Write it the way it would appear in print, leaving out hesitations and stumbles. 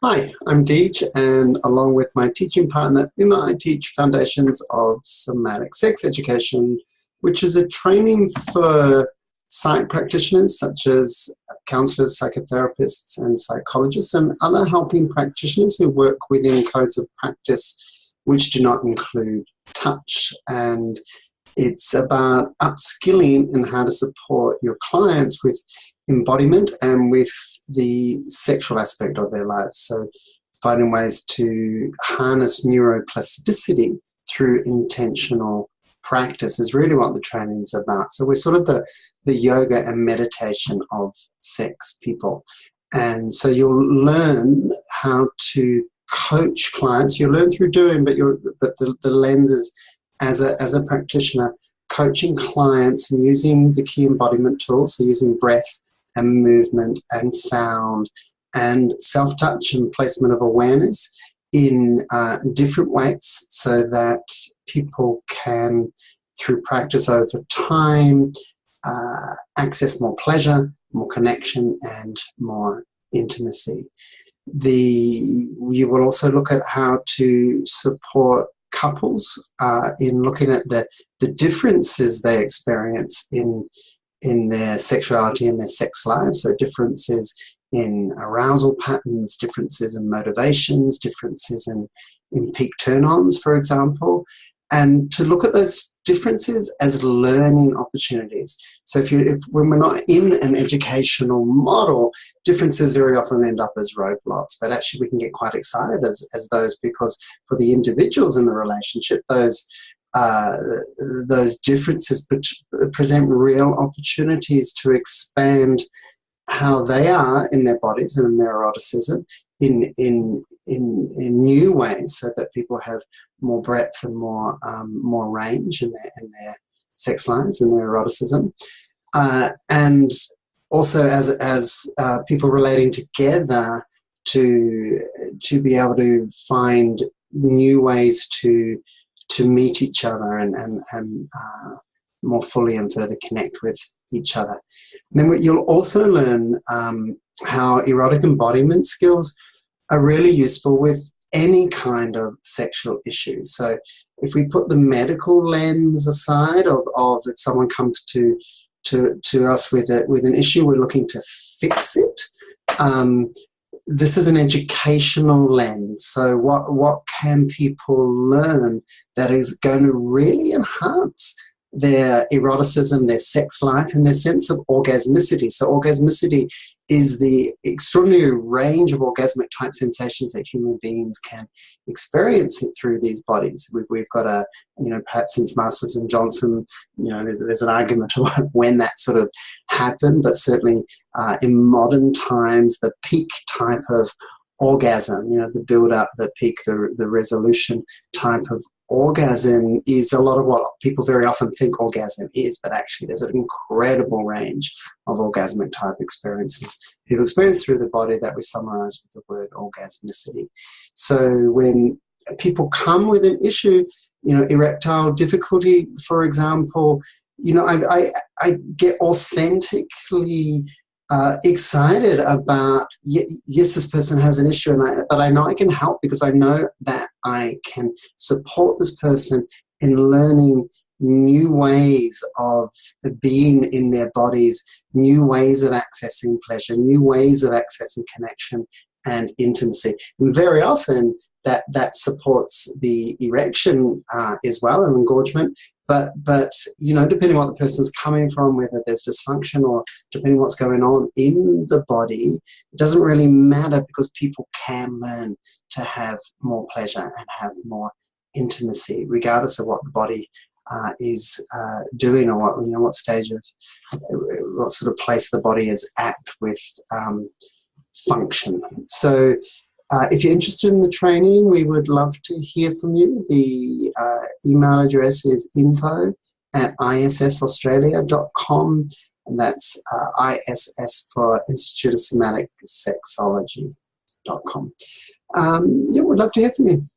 Hi, I'm Deej, and along with my teaching partner, Uma, I teach Foundations of Somatic Sex Education, which is a training for psych practitioners such as counsellors, psychotherapists, and psychologists, and other helping practitioners who work within codes of practice which do not include touch. And it's about upskilling and how to support your clients with embodiment and with the sexual aspect of their lives. So finding ways to harness neuroplasticity through intentional practice is really what the training is about. So we're sort of the yoga and meditation of sex people. And so you'll learn how to coach clients. You'll learn through doing, but the lens is as a practitioner, coaching clients and using the key embodiment tools, so using breath and movement and sound and self-touch and placement of awareness in different ways so that people can, through practice over time, access more pleasure, more connection and more intimacy. You will also look at how to support couples in looking at the differences they experience in their sexuality and their sex lives. So differences in arousal patterns, differences in motivations, differences in peak turn-ons, for example, and to look at those differences as learning opportunities. So when we're not in an educational model, differences very often end up as roadblocks, but actually we can get quite excited as those, because for the individuals in the relationship, those differences present real opportunities to expand how they are in their bodies and in their eroticism in new ways, so that people have more breadth and more range in their sex lives and their eroticism, and also as people relating together to be able to find new ways to meet each other and more fully and further connect with each other. And then you'll also learn how erotic embodiment skills are really useful with any kind of sexual issue. So if we put the medical lens aside of if someone comes to us with an issue, we're looking to fix it. This is an educational lens. So what can people learn that is going to really enhance their eroticism, their sex life, and their sense of orgasmicity. So orgasmicity is the extraordinary range of orgasmic type sensations that human beings can experience through these bodies. We've got perhaps since Masters and Johnson, there's an argument about when that sort of happened, but certainly in modern times, the peak type of orgasm, the build-up, the peak, the resolution type of orgasm is a lot of what people very often think orgasm is, but actually there's an incredible range of orgasmic type experiences people experience through the body that we summarize with the word orgasmicity. So when people come with an issue, erectile difficulty, for example, I get authentically excited about, yes, this person has an issue, but I know I can help because I know that I can support this person in learning new ways of being in their bodies, new ways of accessing pleasure, new ways of accessing connection and intimacy. And very often that supports the erection as well, and engorgement. But depending on what the person's coming from, whether there's dysfunction or depending on what's going on in the body, it doesn't really matter, because people can learn to have more pleasure and have more intimacy, regardless of what the body is doing, or what stage of, what sort of place the body is at with function. So if you're interested in the training, we would love to hear from you. The email address is info@issaustralia.com, and that's ISS for Institute of Somatic Sexology.com. We'd love to hear from you.